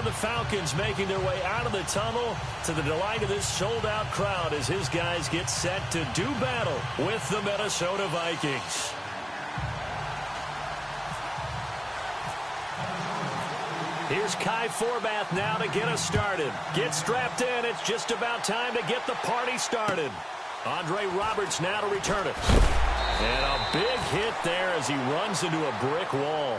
of the Falcons making their way out of the tunnel to the delight of this sold-out crowd as his guys get set to do battle with the Minnesota Vikings. Here's Kai Forbath now to get us started. Get strapped in. It's just about time to get the party started. Andre Roberts now to return it. And a big hit there as he runs into a brick wall.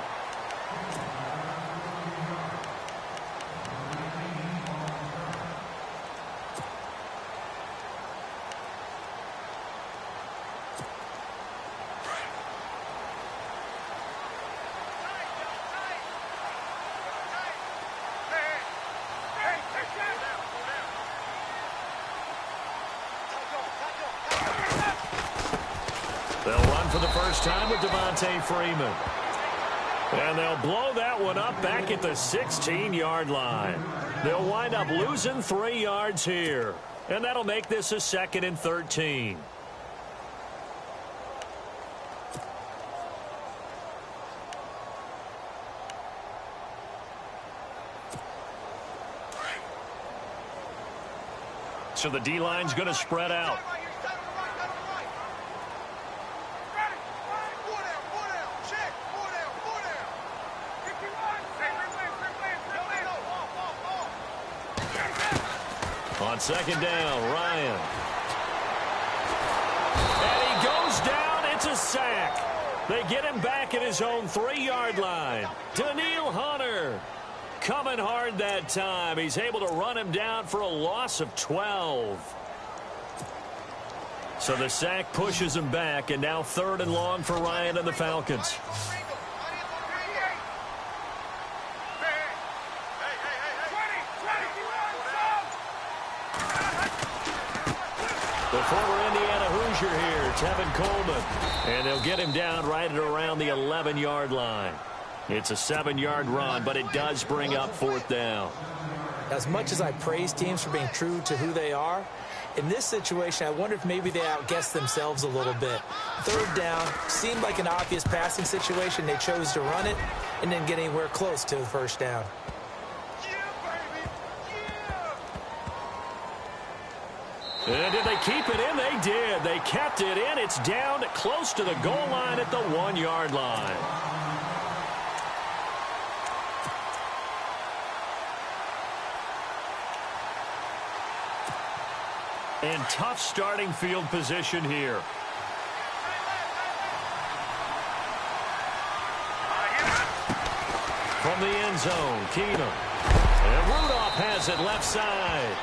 They'll run for the first time with Devontae Freeman. And they'll blow that one up back at the 16-yard line. They'll wind up losing 3 yards here. And that'll make this a 2nd and 13. So the D-line's going to spread out. On 2nd down, Ryan. And he goes down. It's a sack. They get him back at his own 3-yard line. Daniil Hunter coming hard that time. He's able to run him down for a loss of 12. So the sack pushes him back, and now 3rd and long for Ryan and the Falcons. The former Indiana Hoosier here, Tevin Coleman. And they'll get him down right at around the 11-yard line. It's a 7-yard run, but it does bring up 4th down. As much as I praise teams for being true to who they are, in this situation, I wonder if maybe they outguessed themselves a little bit. 3rd down seemed like an obvious passing situation. They chose to run it and didn't get anywhere close to the 1st down. And did they keep it in? They did. They kept it in. It's down close to the goal line at the 1-yard line. And tough starting field position here. From the end zone, Keenum. And Rudolph has it left side.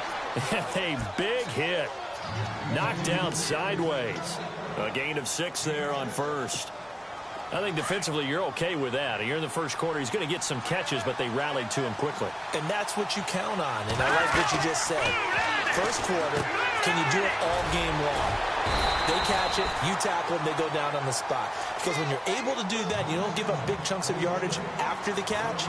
A big hit. Knocked down sideways. A gain of 6 there on 1st. I think defensively you're okay with that. Here in the 1st quarter, he's going to get some catches, but they rallied to him quickly. And that's what you count on, and I like what you just said. 1st quarter, can you do it all game long? They catch it, you tackle them, they go down on the spot. Because when you're able to do that, you don't give up big chunks of yardage after the catch.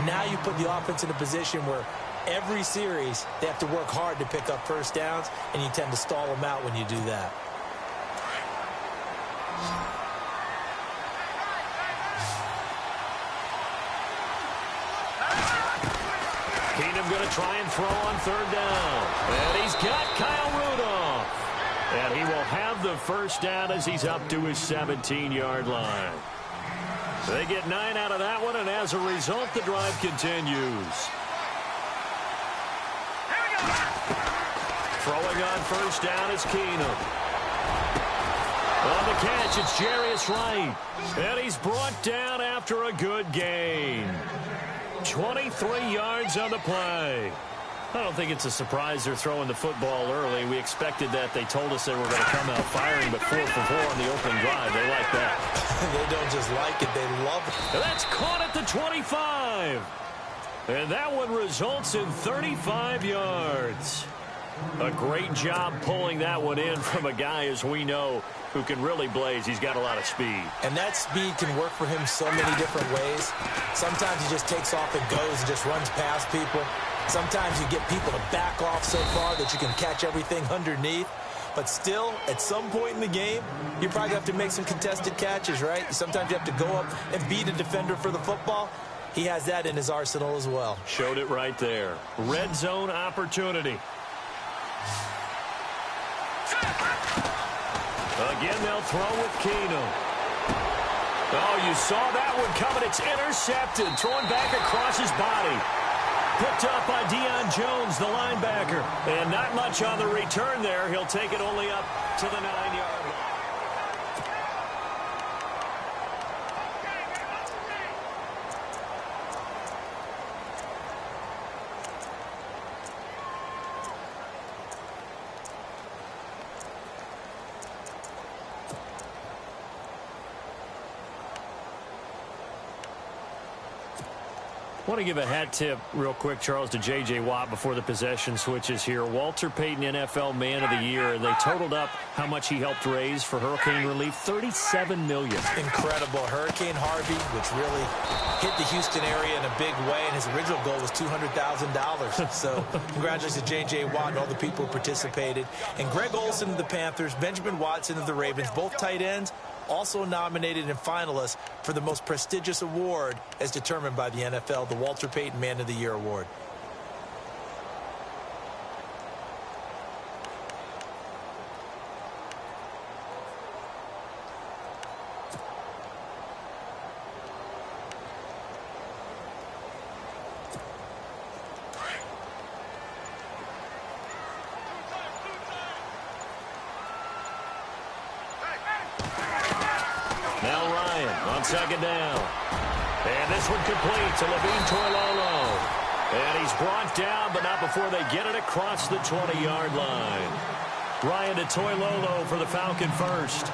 Now you put the offense in a position where every series they have to work hard to pick up 1st downs, and you tend to stall them out when you do that. Keenum going to try and throw on 3rd down. And he's got Kyle Rudolph. And he will have the 1st down as he's up to his 17-yard line. They get 9 out of that one, and as a result, the drive continues. Throwing on 1st down is Keenum. On the catch, it's Jarius Wright. And he's brought down after a good gain. 23 yards on the play. I don't think it's a surprise they're throwing the football early. We expected that. They told us they were going to come out firing, but 4 for 4 on the opening drive. They like that. They don't just like it, they love it. And that's caught at the 25. And that one results in 35 yards. A great job pulling that one in from a guy, as we know, who can really blaze. He's got a lot of speed. And that speed can work for him so many different ways. Sometimes he just takes off and goes and just runs past people. Sometimes you get people to back off so far that you can catch everything underneath. But still, at some point in the game, you probably have to make some contested catches, right? Sometimes you have to go up and beat a defender for the football. he has that in his arsenal as well. Showed it right there. Red zone opportunity. Again, they'll throw with Keenum. Oh, you saw that one coming. It's intercepted. Thrown back across his body. Picked up by Deion Jones, the linebacker. And not much on the return there. He'll take it only up to the 9-yard line. I want to give a hat tip real quick, Charles, to J.J. Watt before the possession switches here. Walter Payton, NFL Man of the Year. They totaled up how much he helped raise for hurricane relief, $37 million. Incredible. Hurricane Harvey, which really hit the Houston area in a big way, and his original goal was $200,000. So congratulations to J.J. Watt and all the people who participated. And Greg Olsen of the Panthers, Benjamin Watson of the Ravens, both tight ends, also nominated and finalists for the most prestigious award as determined by the NFL, the Walter Payton Man of the Year Award. Second down. And this one complete to Levine Toilolo. And he's brought down, but not before they get it across the 20-yard line. Ryan to Toilolo for the Falcon first.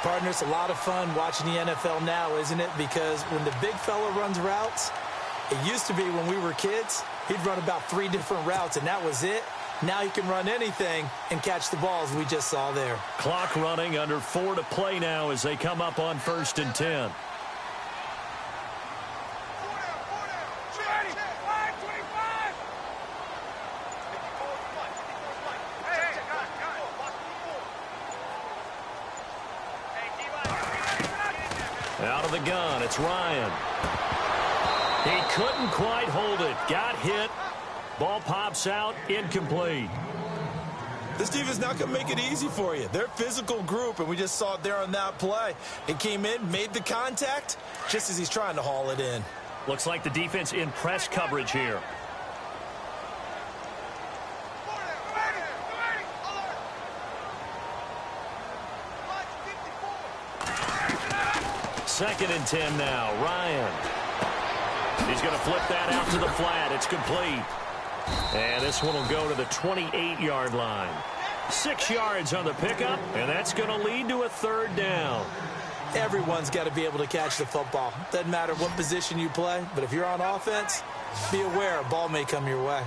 Partner, it's a lot of fun watching the NFL now, isn't it? Because when the big fella runs routes, it used to be when we were kids, he'd run about 3 different routes, and that was it. Now he can run anything and catch the balls we just saw there. Clock running, under 4 to play now as they come up on 1st and 10. Out of the gun, it's Ryan. He couldn't quite hold it. Got hit. Ball pops out, incomplete. This defense not going to make it easy for you. They're a physical group, and we just saw it there on that play. It came in, made the contact, just as he's trying to haul it in. Looks like the defense in press coverage here. Second and 10 now, Ryan. He's going to flip that out to the flat. It's complete. And this one will go to the 28-yard line. 6 yards on the pickup, and that's going to lead to a 3rd down. Everyone's got to be able to catch the football. Doesn't matter what position you play, but if you're on offense, be aware a ball may come your way.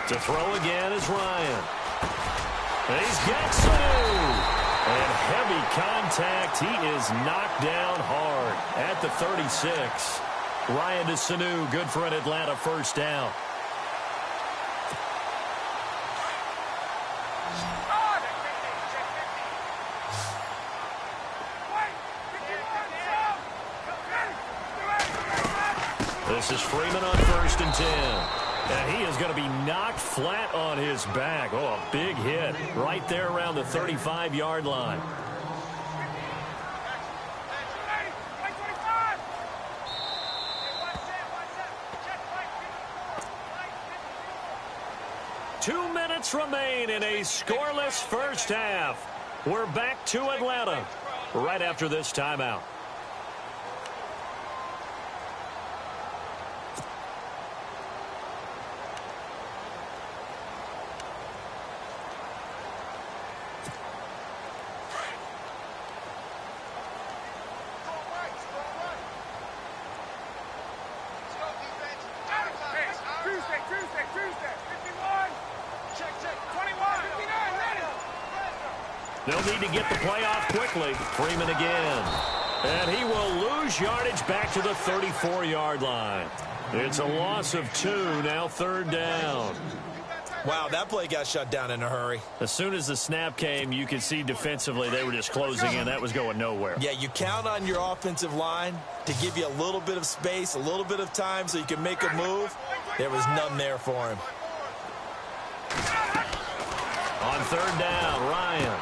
To throw again is Ryan. And he's got Sanu. And heavy contact. He is knocked down hard at the 36. Ryan to Sanu. Good for an Atlanta 1st down. This is Freeman on 1st and 10. And he is going to be knocked flat on his back. Oh, a big hit right there around the 35-yard line. Two minutes remain in a scoreless first half. We're back to Atlanta right after this timeout. They'll need to get the play off quickly. Freeman again. And he will lose yardage back to the 34-yard line. It's a loss of 2, now 3rd down. Wow, that play got shut down in a hurry. As soon as the snap came, you could see defensively they were just closing in. That was going nowhere. Yeah, you count on your offensive line to give you a little bit of space, a little bit of time so you can make a move. There was none there for him. On third down, Ryan.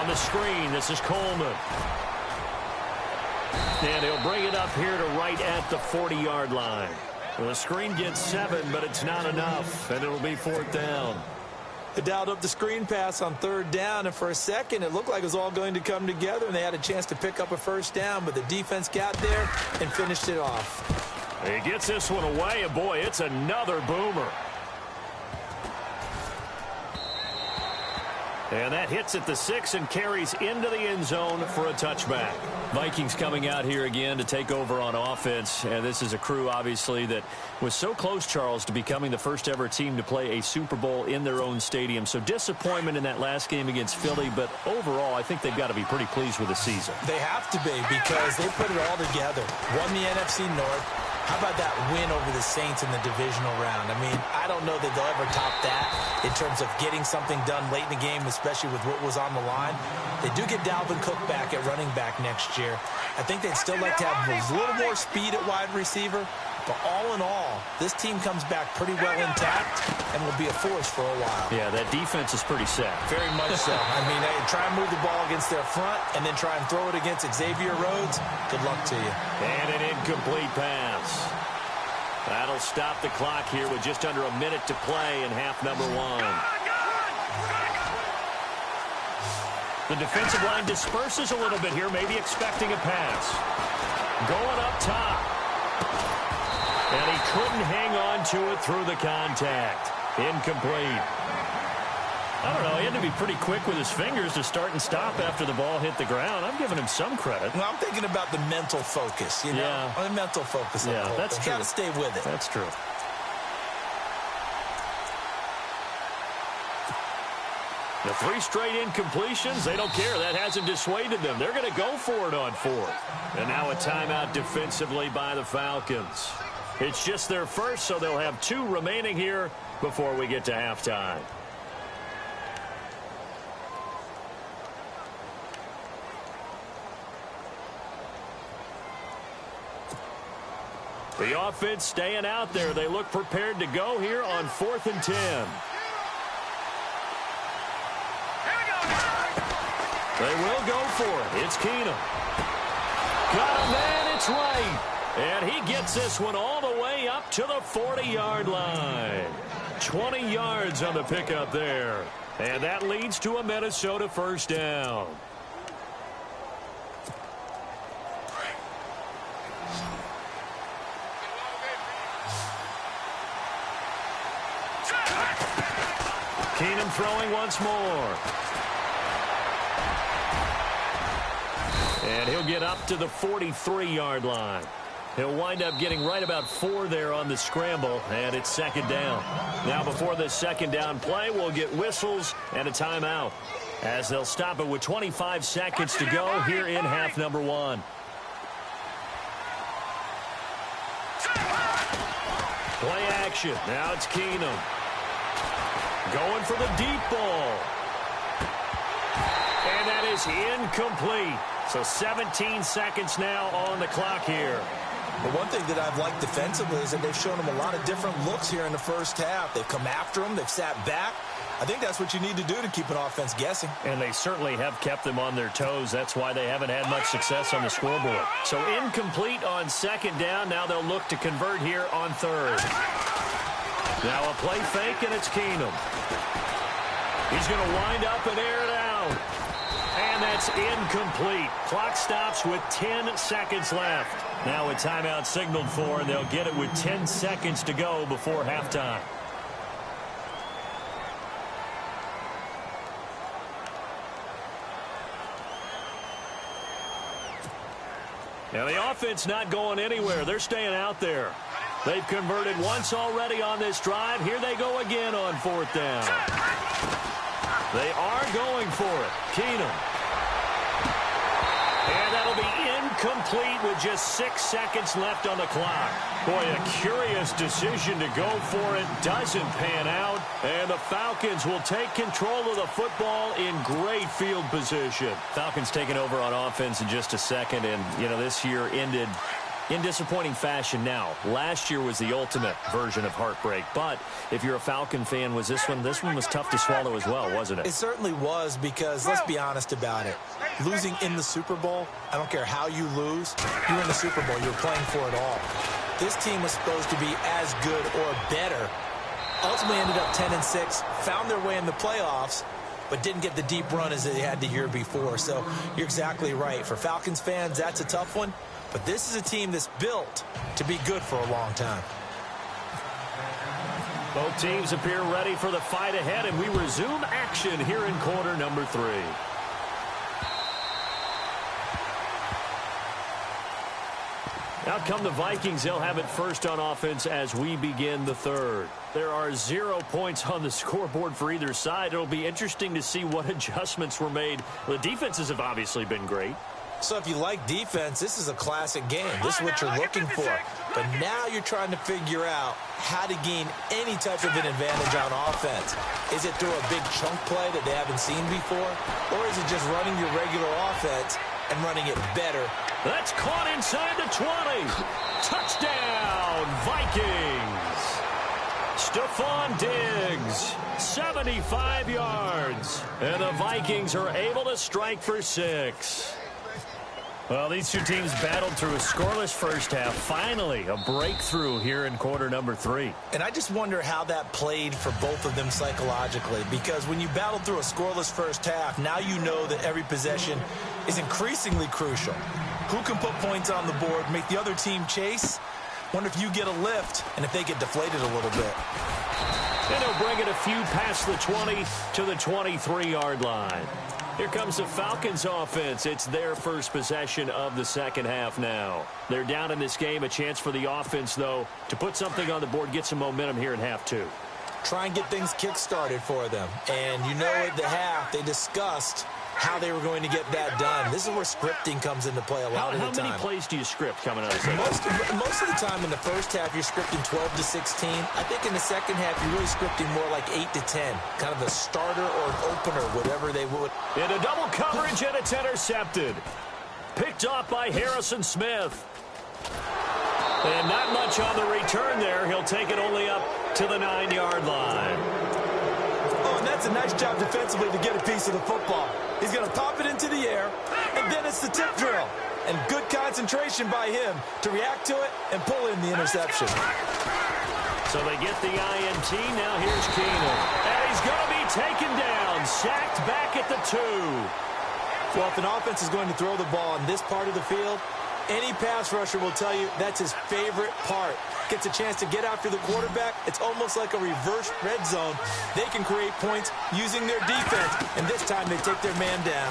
On the screen, this is Coleman. And he'll bring it up here to right at the 40-yard line. Well, the screen gets 7, but it's not enough, and it'll be 4th down. They dialed up the screen pass on third down, and for a second it looked like it was all going to come together, and they had a chance to pick up a first down, but the defense got there and finished it off. He gets this one away, and boy, it's another boomer. And that hits at the 6 and carries into the end zone for a touchback. Vikings coming out here again to take over on offense. And this is a crew, obviously, that was so close, Charles, to becoming the first ever team to play a Super Bowl in their own stadium. So disappointment in that last game against Philly. But overall, I think they've got to be pretty pleased with the season. They have to be, because they put it all together. Won the NFC North. How about that win over the Saints in the divisional round? I mean, I don't know that they'll ever top that in terms of getting something done late in the game, especially with what was on the line. They do get Dalvin Cook back at running back next year. I think they'd still like to have a little more speed at wide receiver. But all in all, this team comes back pretty well intact and will be a force for a while. Yeah, that defense is pretty set. Very much so. I mean, try and move the ball against their front and then try and throw it against Xavier Rhodes. Good luck to you. And an incomplete pass. That'll stop the clock here with just under a minute to play in half number 1. The defensive line disperses a little bit here, maybe expecting a pass. Going up top. And he couldn't hang on to it through the contact. Incomplete. I don't know, he had to be pretty quick with his fingers to start and stop after the ball hit the ground. I'm giving him some credit. Well, I'm thinking about the mental focus, you know? Yeah. The mental focus. Yeah, that's true. You got to stay with it. That's true. The 3 straight incompletions, they don't care. That hasn't dissuaded them. They're going to go for it on 4th. And now a timeout defensively by the Falcons. It's just their first, so they'll have 2 remaining here before we get to halftime. The offense staying out there. They look prepared to go here on 4th and 10. They will go for it. It's Keenum. Got a man, it's right. And he gets this one all the way up to the 40-yard line. 20 yards on the pickup there. And that leads to a Minnesota first down. Keenum throwing once more. And he'll get up to the 43-yard line. He'll wind up getting right about 4 there on the scramble, and it's 2nd down. Now before this 2nd down play, we'll get whistles and a timeout, as they'll stop it with 25 seconds to go here in half number 1. Play action. Now it's Keenum. Going for the deep ball. And that is incomplete. So 17 seconds now on the clock here. But one thing that I've liked defensively is that they've shown them a lot of different looks here in the first half. They've come after them. They've sat back. I think that's what you need to do to keep an offense guessing. And they certainly have kept them on their toes. That's why they haven't had much success on the scoreboard. So incomplete on 2nd down. Now they'll look to convert here on 3rd. Now a play fake, and it's Keenum. He's going to wind up and air it out. And that's incomplete. Clock stops with 10 seconds left. Now a timeout signaled for, and they'll get it with 10 seconds to go before halftime. Now the offense not going anywhere. They're staying out there. They've converted once already on this drive. Here they go again on 4th down. They are going for it. Keenum. And that'll That'll be incomplete with just 6 seconds left on the clock. Boy, a curious decision to go for it. Doesn't pan out. And the Falcons will take control of the football in great field position. Falcons taking over on offense in just a second. And, you know, this year ended in disappointing fashion now. Last year was the ultimate version of heartbreak. But if you're a Falcon fan, was this one was tough to swallow as well, wasn't it? It certainly was, because let's be honest about it. Losing in the Super Bowl, I don't care how you lose, you're in the Super Bowl. You're playing for it all. This team was supposed to be as good or better. Ultimately ended up 10-6, found their way in the playoffs, but didn't get the deep run as they had the year before. So you're exactly right. For Falcons fans, that's a tough one. But this is a team that's built to be good for a long time. Both teams appear ready for the fight ahead, and we resume action here in quarter number 3. Out come the Vikings. They'll have it first on offense as we begin the third. There are 0 points on the scoreboard for either side. It'll be interesting to see what adjustments were made. The defenses have obviously been great. So if you like defense, this is a classic game. This is what you're looking for. But now you're trying to figure out how to gain any type of an advantage on offense. Is it through a big chunk play that they haven't seen before? Or is it just running your regular offense and running it better? That's caught inside the 20. Touchdown, Vikings. Stephon Diggs, 75 yards. And the Vikings are able to strike for 6. Well, these two teams battled through a scoreless first half. Finally, a breakthrough here in quarter number 3. And I just wonder how that played for both of them psychologically, because when you battle through a scoreless first half, now you know that every possession is increasingly crucial. Who can put points on the board, make the other team chase? Wonder if you get a lift and if they get deflated a little bit. And they'll bring it a few past the 20 to the 23-yard line. Here comes the Falcons offense. It's their first possession of the second half now. They're down in this game. A chance for the offense, though, to put something on the board, get some momentum here in half 2. Try and get things kick-started for them. And you know at the half, they discussed how they were going to get that done. This is where scripting comes into play a lot of the time. How many plays do you script coming out of the Most of the time in the first half, you're scripting 12 to 16. I think in the second half, you're really scripting more like 8 to 10. Kind of a starter or an opener, whatever they would. In a double coverage, and it's intercepted. Picked off by Harrison Smith. And not much on the return there. He'll take it only up to the 9-yard line. Oh, and that's a nice job defensively to get a piece of the football. He's going to pop it into the air, and then it's the tip drill. And good concentration by him to react to it and pull in the interception. So they get the INT. Now here's Keenan. And he's going to be taken down, sacked back at the 2. Well, if an offense is going to throw the ball in this part of the field, any pass rusher will tell you that's his favorite part. Gets a chance to get after the quarterback. It's almost like a reverse red zone. They can create points using their defense, and this time they take their man down.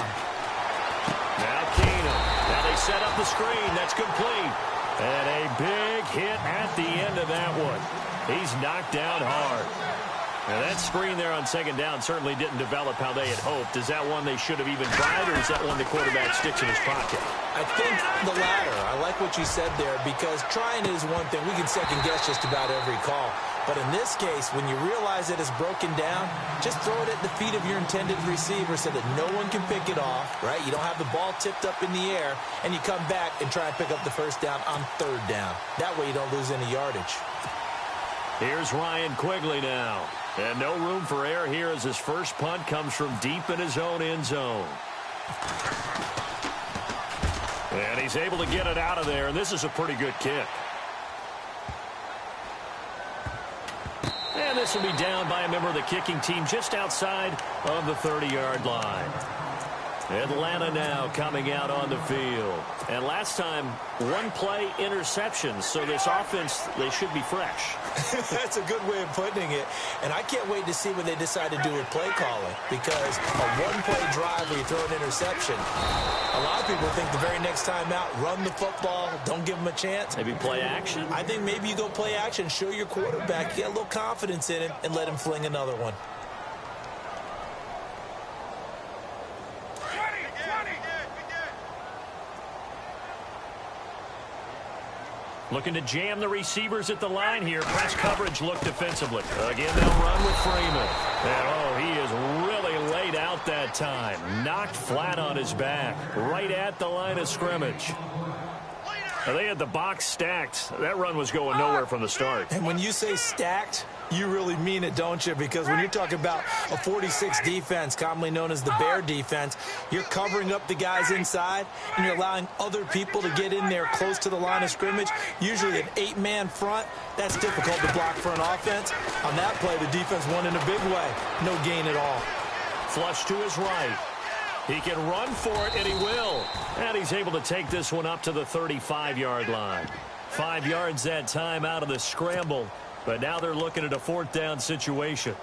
Now Keenan. Now they set up the screen. That's complete. And a big hit at the end of that one. He's knocked down hard. Now that screen there on second down certainly didn't develop how they had hoped. Is that one they should have even tried, or is that one the quarterback sticks in his pocket? I think the latter. I like what you said there, because trying is one thing. We can second guess just about every call. But in this case, when you realize that it's broken down, just throw it at the feet of your intended receiver so that no one can pick it off, right? You don't have the ball tipped up in the air, and you come back and try and pick up the first down on third down. That way you don't lose any yardage. Here's Ryan Quigley now. And no room for error here as his first punt comes from deep in his own end zone. And he's able to get it out of there, and this is a pretty good kick. And this will be down by a member of the kicking team just outside of the 30-yard line. Atlanta now coming out on the field. And last time, one play interception. So this offense, they should be fresh. That's a good way of putting it. And I can't wait to see what they decide to do with play calling. Because a one-play drive where you throw an interception, a lot of people think the very next time out, run the football, don't give them a chance. Maybe play action? I think maybe you go play action, show your quarterback, get a little confidence in him, and let him fling another one. Looking to jam the receivers at the line here. Press coverage look defensively. Again, they'll run with Freeman. And, oh, he is really laid out that time. Knocked flat on his back. Right at the line of scrimmage. Now, they had the box stacked. That run was going nowhere from the start. And when you say stacked, you really mean it, don't you? Because when you're talking about a 46 defense, commonly known as the Bear defense, you're covering up the guys inside, and you're allowing other people to get in there close to the line of scrimmage. Usually an 8-man front, that's difficult to block for an offense. On that play, the defense won in a big way. No gain at all. Flush to his right. He can run for it, and he will. And he's able to take this one up to the 35-yard line. 5 yards that time out of the scramble. But now they're looking at a 4th down situation.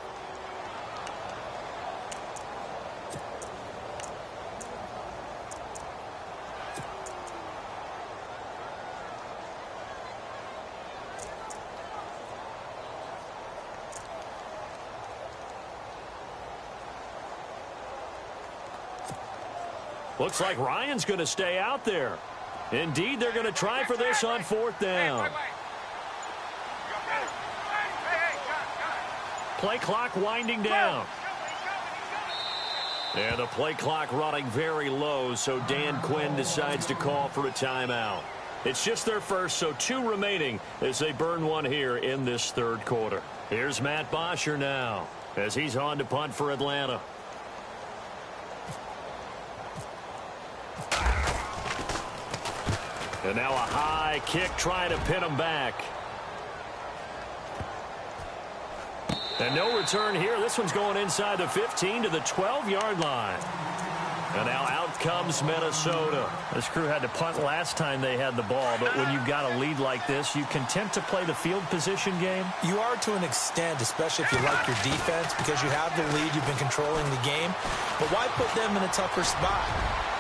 Looks like Ryan's going to stay out there. Indeed, they're going to try for this on 4th down. Play clock winding down. And the play clock running very low, so Dan Quinn decides to call for a timeout. It's just their first, so 2 remaining as they burn one here in this 3rd quarter. Here's Matt Bosher now as he's on to punt for Atlanta. And now a high kick trying to pin him back. And no return here. This one's going inside the 15 to the 12-yard line. And now out comes Minnesota. This crew had to punt last time they had the ball, but when you've got a lead like this, you content to play the field position game? You are to an extent, especially if you like your defense, because you have the lead, you've been controlling the game. But why put them in a tougher spot?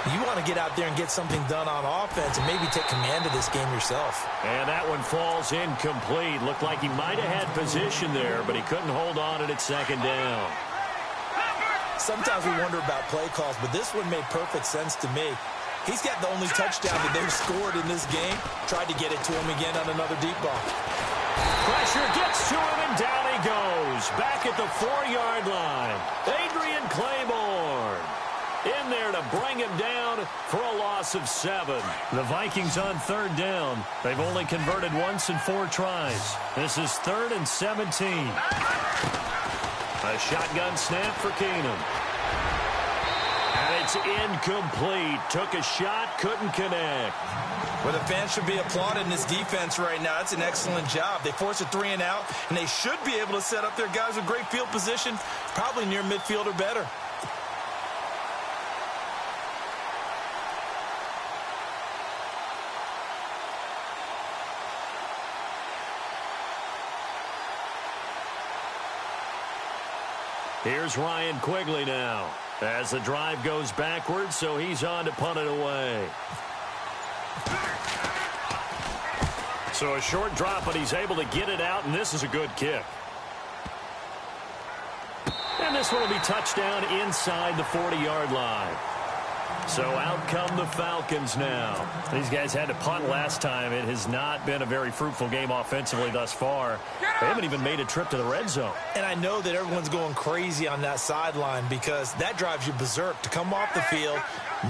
You want to get out there and get something done on offense and maybe take command of this game yourself. And that one falls incomplete. Looked like he might have had position there, but he couldn't hold on it at 2nd down. Sometimes we wonder about play calls, but this one made perfect sense to me. He's got the only touchdown that they've scored in this game. Tried to get it to him again on another deep ball. Pressure gets to him, and down he goes. Back at the 4-yard line. Adrian Claiborne in there to bring him down for a loss of 7. The Vikings on 3rd down. They've only converted once in 4 tries. This is 3rd and 17. A shotgun snap for Keenum. And it's incomplete. Took a shot, couldn't connect. Well, the fans should be applauding this defense right now. That's an excellent job. They force a 3 and out, and they should be able to set up their guys with great field position, probably near midfield or better. Here's Ryan Quigley now as the drive goes backwards, so he's on to punt it away. So a short drop, but he's able to get it out, and this is a good kick. And this one will be touchdown inside the 40-yard line. So out come the Falcons now. These guys had to punt last time. It has not been a very fruitful game offensively thus far. They haven't even made a trip to the red zone. And I know that everyone's going crazy on that sideline because that drives you berserk to come off the field,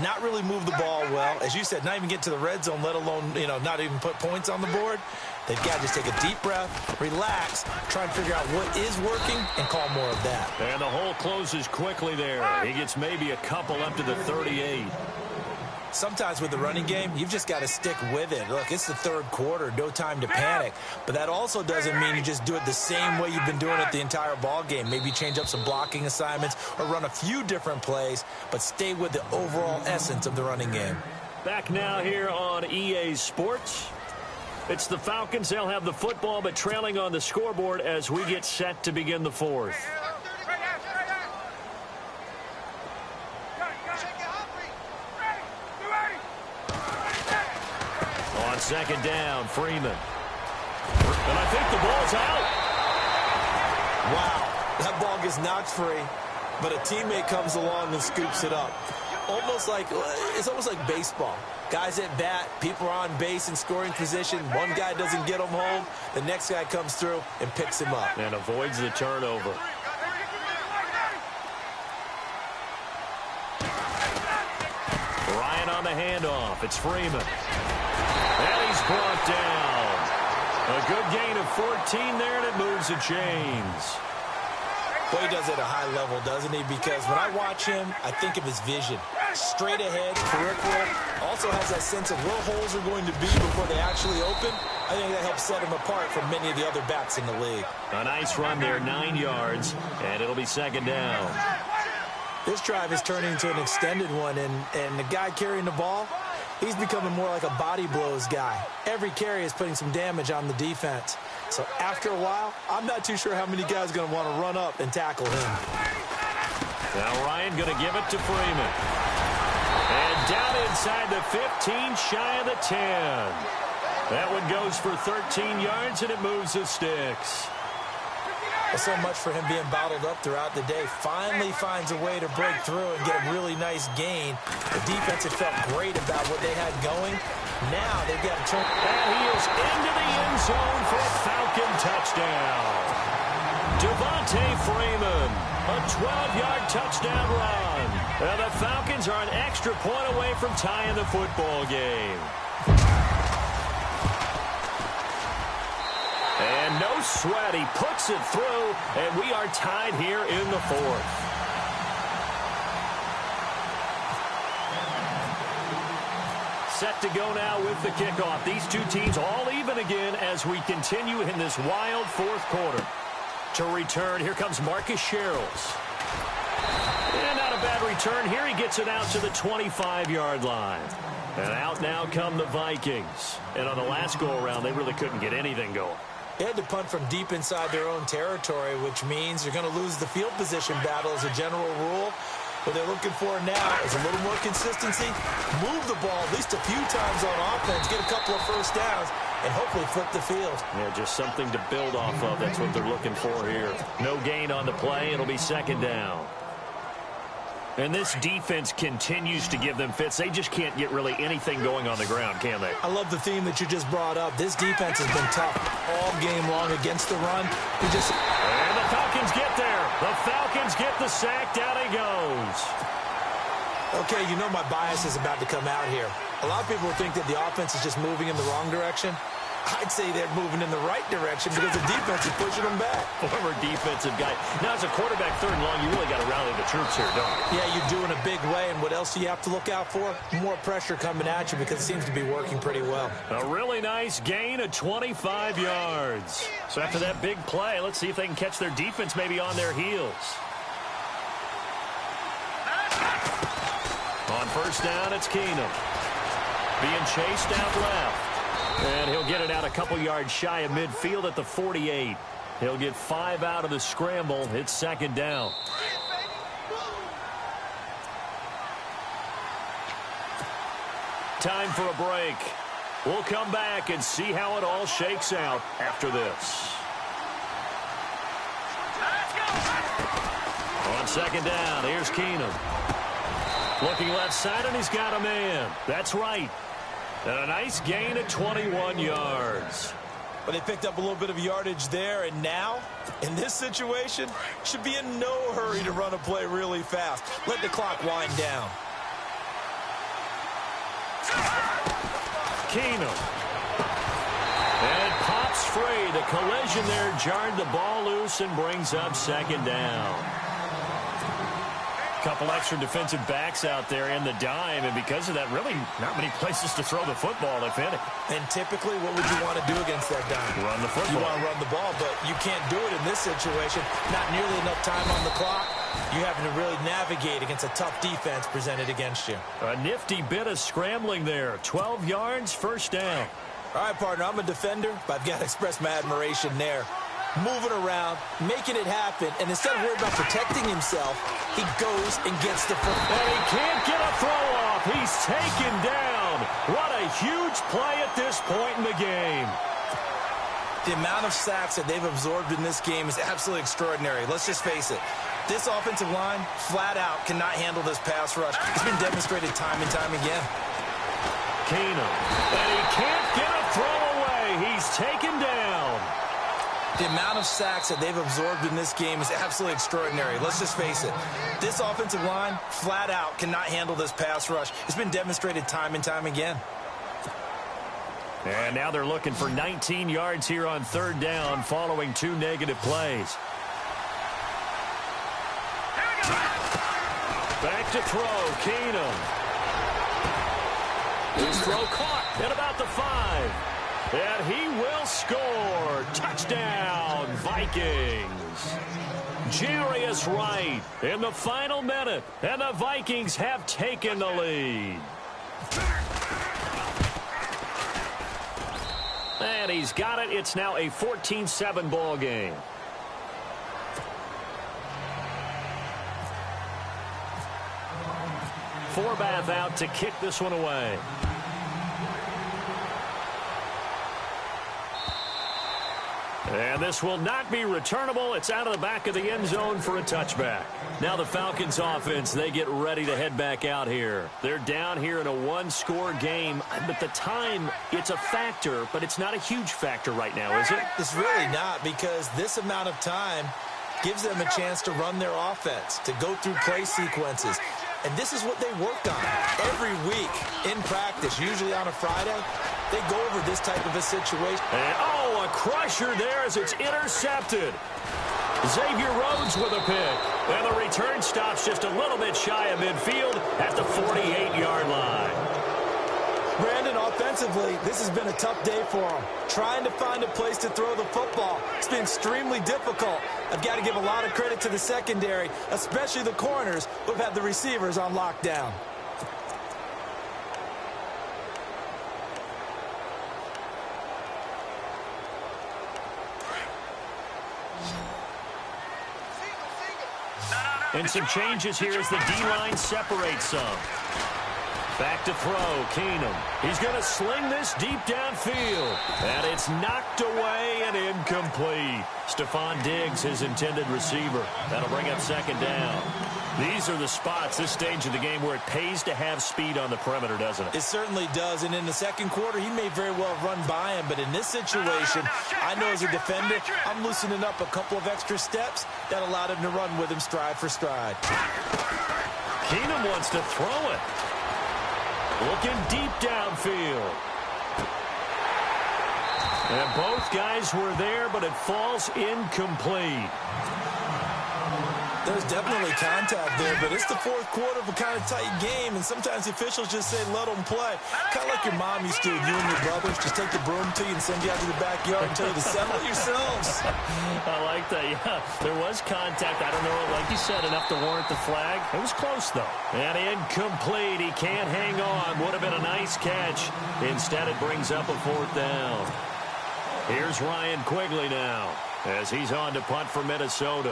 not really move the ball well. As you said, not even get to the red zone, let alone, not even put points on the board. They've got to just take a deep breath, relax, try and figure out what is working, and call more of that. And the hole closes quickly there. He gets maybe a couple up to the 38. Sometimes with the running game, you've just got to stick with it. Look, it's the 3rd quarter, no time to panic. But that also doesn't mean you just do it the same way you've been doing it the entire ball game. Maybe change up some blocking assignments or run a few different plays, but stay with the overall essence of the running game. Back now here on EA Sports. It's the Falcons. They'll have the football, but trailing on the scoreboard as we get set to begin the 4th. On 2nd down, Freeman. And I think the ball's out. Wow, that ball gets knocked free, but a teammate comes along and scoops it up. almost like baseball. Guys at bat, people are on base in scoring position. One guy doesn't get them home. The next guy comes through and picks him up. And avoids the turnover. Ryan on the handoff. It's Freeman. And he's brought down. A good gain of 14 there, and it moves the chains. Boy, he does it at a high level, doesn't he? Because when I watch him, I think of his vision. Straight ahead, peripheral. Also has that sense of where holes are going to be before they actually open. I think that helps set him apart from many of the other backs in the league. A nice run there, 9 yards, and it'll be second down. This drive is turning into an extended one, and the guy carrying the ball, he's becoming more like a body blows guy. Every carry is putting some damage on the defense. So after a while, I'm not too sure how many guys are going to want to run up and tackle him. Now Ryan going to give it to Freeman. And down inside the 15, shy of the 10. That one goes for 13 yards, and it moves the sticks. Well, so much for him being bottled up throughout the day. Finally finds a way to break through and get a really nice gain. The defense had felt great about what they had going. Now they've got to turn. And he is into the end zone for a Falcon touchdown. Devontae Freeman, a 12-yard touchdown run. And the Falcons are an extra point away from tying the football game. And no sweat, he puts it through, and we are tied here in the fourth. Set to go now with the kickoff. These two teams all even again as we continue in this wild fourth quarter. To return, here comes Marcus Sherrills. And not a bad return here. He gets it out to the 25-yard line. And out now come the Vikings. And on the last go-around, they really couldn't get anything going. They had to punt from deep inside their own territory, which means you're going to lose the field position battle as a general rule. What they're looking for now is a little more consistency, move the ball at least a few times on offense, get a couple of first downs, and hopefully flip the field. Yeah, just something to build off of. That's what they're looking for here. No gain on the play. It'll be second down. And this defense continues to give them fits. They just can't get really anything going on the ground, can they? I love the theme that you just brought up. This defense has been tough all game long against the run. And the Falcons get there. The Falcons get the sack. Down he goes. Okay, you know my bias is about to come out here. A lot of people think that the offense is just moving in the wrong direction. I'd say they're moving in the right direction because the defense is pushing them back. Former defensive guy. Now, as a quarterback, third and long, you really got to rally the troops here, don't you? Yeah, you do in a big way. And what else do you have to look out for? More pressure coming at you because it seems to be working pretty well. A really nice gain of 25 yards. So after that big play, let's see if they can catch their defense maybe on their heels. On first down, it's Keenum. Being chased out left. And he'll get it out a couple yards shy of midfield at the 48. He'll get 5 out of the scramble. It's second down. Time for a break. We'll come back and see how it all shakes out after this. On second down, here's Keenum. Looking left side, and he's got a man. That's right. And a nice gain of 21 yards. But they picked up a little bit of yardage there, and now, in this situation, should be in no hurry to run a play really fast. Let the clock wind down. Keenum. And it pops free. The collision there jarred the ball loose and brings up second down. Couple extra defensive backs out there in the dime, and because of that, really not many places to throw the football, if any. And typically, what would you want to do against that dime? Run the football. You want to run the ball, but you can't do it in this situation. Not nearly enough time on the clock. You having to really navigate against a tough defense presented against you. A nifty bit of scrambling there. 12 yards, first down. All right, partner, I'm a defender, but I've got to express my admiration there. Moving around, making it happen, and instead of worrying about protecting himself, he goes and gets the football. And he can't get a throw off. He's taken down. What a huge play at this point in the game. The amount of sacks that they've absorbed in this game is absolutely extraordinary. Let's just face it. This offensive line, flat out, cannot handle this pass rush. It's been demonstrated time and time again. Keenum, and he can't get a throw away. He's taken down. The amount of sacks that they've absorbed in this game is absolutely extraordinary. Let's just face it. This offensive line, flat out, cannot handle this pass rush. It's been demonstrated time and time again. And now they're looking for 19 yards here on third down following 2 negative plays. Back to throw, Keenum. His throw caught at about the 5. And he will score. Touchdown, Vikings. Jarius Wright in the final minute. And the Vikings have taken the lead. And he's got it. It's now a 14-7 ball game. Forbath out to kick this one away. And this will not be returnable. It's out of the back of the end zone for a touchback. Now the Falcons offense, they get ready to head back out here. They're down here in a one-score game. But the time, it's a factor, but it's not a huge factor right now, is it? It's really not, because this amount of time gives them a chance to run their offense, to go through play sequences. And this is what they work on every week in practice, usually on a Friday. They go over this type of a situation. And, oh, a crusher there as it's intercepted. Xavier Rhodes with a pick. And the return stops just a little bit shy of midfield at the 48-yard line. Brandon, offensively, this has been a tough day for them. Trying to find a place to throw the football. It's been extremely difficult. I've got to give a lot of credit to the secondary, especially the corners who have had the receivers on lockdown. And some changes here as the D-line separates some. Back to throw, Keenum. He's going to sling this deep downfield. And it's knocked away and incomplete. Stephon Diggs, his intended receiver. That'll bring up second down. These are the spots, this stage of the game, where it pays to have speed on the perimeter, doesn't it? It certainly does. And in the second quarter, he may very well run by him. But in this situation, I know as a defender, I'm loosening up a couple of extra steps that allowed him to run with him stride for stride. Keenum wants to throw it. Looking deep downfield. And both guys were there, but it falls incomplete. There's definitely contact there, but it's the fourth quarter of a kind of tight game, and sometimes the officials just say, let them play. Kind of like your mom used to, you and your brothers, just take the broom to you and send you out to the backyard and tell you to settle it yourselves. I like that, yeah. There was contact. I don't know, like you said, enough to warrant the flag. It was close, though. And incomplete. He can't hang on. Would have been a nice catch. Instead, it brings up a fourth down. Here's Ryan Quigley now as he's on to punt for Minnesota.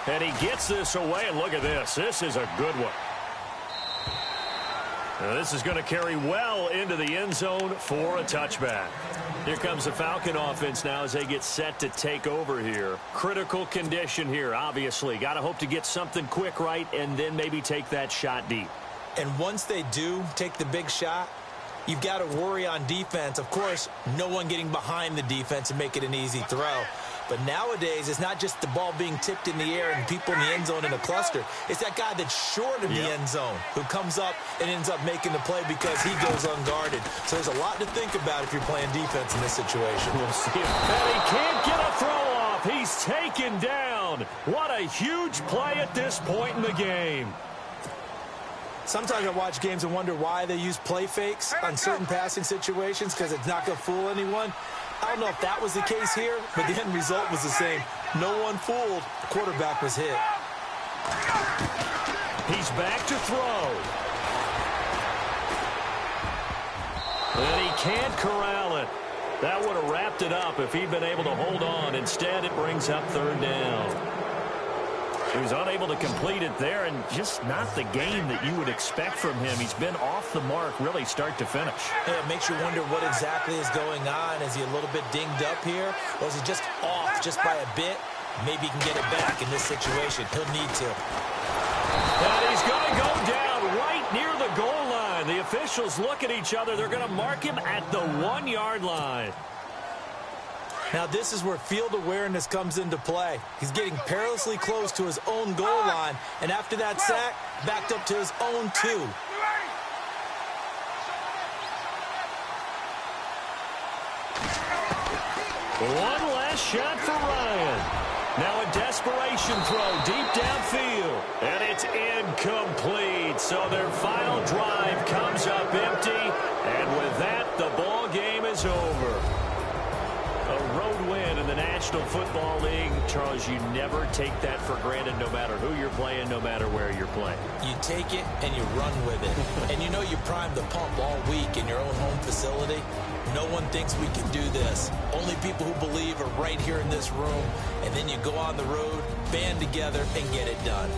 And he gets this away, and look at this. This is a good one. Now, this is going to carry well into the end zone for a touchback. Here comes the Falcon offense now as they get set to take over here. Critical condition here, obviously. Got to hope to get something quick right and then maybe take that shot deep. And once they do take the big shot, you've got to worry on defense. Of course, no one getting behind the defense and make it an easy throw. But nowadays, it's not just the ball being tipped in the air and people in the end zone in a cluster. It's that guy that's short of the end zone who comes up and ends up making the play because he goes unguarded. So there's a lot to think about if you're playing defense in this situation. We'll see. And he can't get a throw off. He's taken down. What a huge play at this point in the game. Sometimes I watch games and wonder why they use play fakes on certain passing situations because it's not going to fool anyone. I don't know if that was the case here, but the end result was the same. No one fooled. The quarterback was hit. He's back to throw. And he can't corral it. That would have wrapped it up if he'd been able to hold on. Instead, it brings up third down. He was unable to complete it there, and just not the game that you would expect from him. He's been off the mark really start to finish. Hey, it makes you wonder what exactly is going on. Is he a little bit dinged up here, or is he just off just by a bit? Maybe he can get it back in this situation. He'll need to. And he's going to go down right near the goal line. The officials look at each other. They're going to mark him at the 1-yard line. Now, this is where field awareness comes into play. He's getting perilously close to his own goal line, and after that sack, backed up to his own 2. One last shot for Ryan. Now a desperation throw deep downfield, and it's incomplete. So their final drive comes up empty, and with that, the ball game is over. A road win in the National Football League. Charles, you never take that for granted no matter who you're playing, no matter where you're playing. You take it and you run with it. And you know you primed the pump all week in your own home facility. No one thinks we can do this. Only people who believe are right here in this room. And then you go on the road, band together, and get it done.